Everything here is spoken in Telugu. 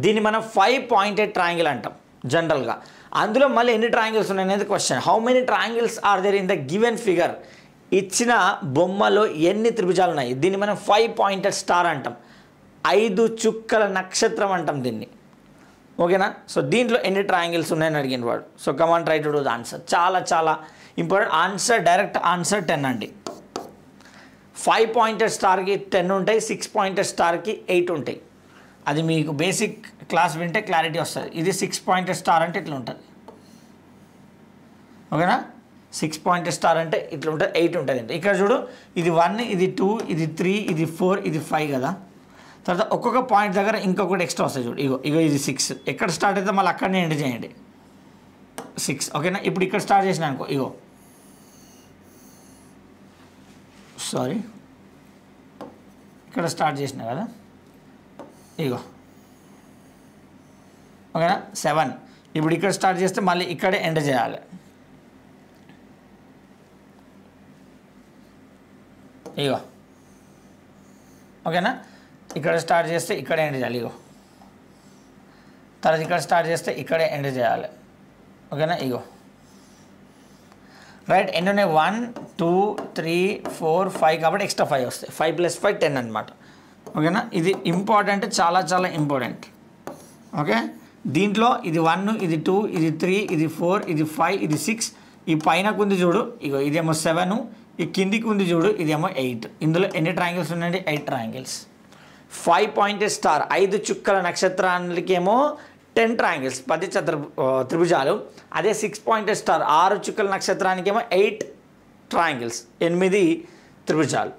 దీన్ని మనం 5 పాయింటెడ్ ట్రయాంగిల్ అంటాం జనరల్గా. అందులో మళ్ళీ ఎన్ని ట్రయాంగిల్స్ ఉన్నాయనేది question. How many triangles are there in the given figure? ఇచ్చిన బొమ్మలో ఎన్ని త్రిభుజాలు ఉన్నాయి? దీన్ని మనం 5 పాయింటెడ్ స్టార్ అంటాం, 5 చుక్కల నక్షత్రం అంటాం దీన్ని. ఓకేనా? సో దీంట్లో ఎన్ని ట్రయాంగిల్స్ ఉన్నాయని అడిగిన వాడు. So come on try to do the answer. చాలా చాలా ఇంపార్టెంట్ ఆన్సర్. డైరెక్ట్ ఆన్సర్ 10 అండి. 5 పాయింటెడ్ స్టార్కి 10 ఉంటాయి, 6 పాయింటెడ్ స్టార్కి 8 ఉంటాయి. అది మీకు బేసిక్ క్లాస్ వింటే క్లారిటీ వస్తుంది. ఇది 6 పాయింటెడ్ స్టార్ అంటే ఇట్లా ఉంటుంది. ఓకేనా? 6 పాయింటెడ్ స్టార్ అంటే ఇట్లా ఉంటుంది, 8 ఉంటుంది అంటే. ఇక్కడ చూడు, ఇది 1, ఇది 2, ఇది 3, ఇది 4, ఇది 5 కదా. తర్వాత ఒక్కొక్క పాయింట్ దగ్గర ఇంకొకటి ఎక్స్ట్రా వస్తుంది చూడు. ఇగో ఇది 6. ఎక్కడ స్టార్ట్ అయితే మళ్ళీ అక్కడనే ఎండ్ చేయండి 6. ఓకేనా? ఇప్పుడు ఇక్కడ స్టార్ట్ చేసిన అనుకో, ఇగో సారీ ఇక్కడ స్టార్ట్ చేసిన కదా, ఇగో ఓకేనా 7. ఇప్పుడు ఇక్కడ స్టార్ట్ చేస్తే మళ్ళీ ఇక్కడే ఎండ్ చేయాలి. ఇగో ఓకేనా? ఇక్కడ స్టార్ట్ చేస్తే ఇక్కడే ఎండ్ చేయాలి. ఇగో తర్వాత ఇక్కడ స్టార్ట్ చేస్తే ఇక్కడే ఎండ్ చేయాలి. ఓకేనా? ఇగో రైట్. ఎన్ని ఉన్నాయి? 1 2 3 4 5 కాబట్టి ఎక్స్ట్రా 5 వస్తాయి. 5 + 5 10 అనమాట. ఓకేనా? ఇది ఇంపార్టెంట్, చాలా చాలా ఇంపార్టెంట్. ఓకే, దీంట్లో ఇది 1, ఇది 2, ఇది 3, ఇది 4, ఇది 5, ఇది 6. ఈ పైనకు ఉంది చూడు, ఇగో ఇదేమో 7. ఈ కిందికి ఉంది చూడు, ఇదేమో 8. ఇందులో ఎన్ని ట్రయాంగిల్స్ ఉన్నాయండి? 8 ట్రయాంగిల్స్. 5 పాయింటెడ్ స్టార్ 5 చుక్కల నక్షత్రానికేమో 10 ట్రయాంగిల్స్, 10 త్రిభుజాలు. అదే 6 పాయింటెడ్ స్టార్ 6 చుక్కల నక్షత్రానికేమో 8 ట్రయాంగిల్స్, 8 త్రిభుజాలు.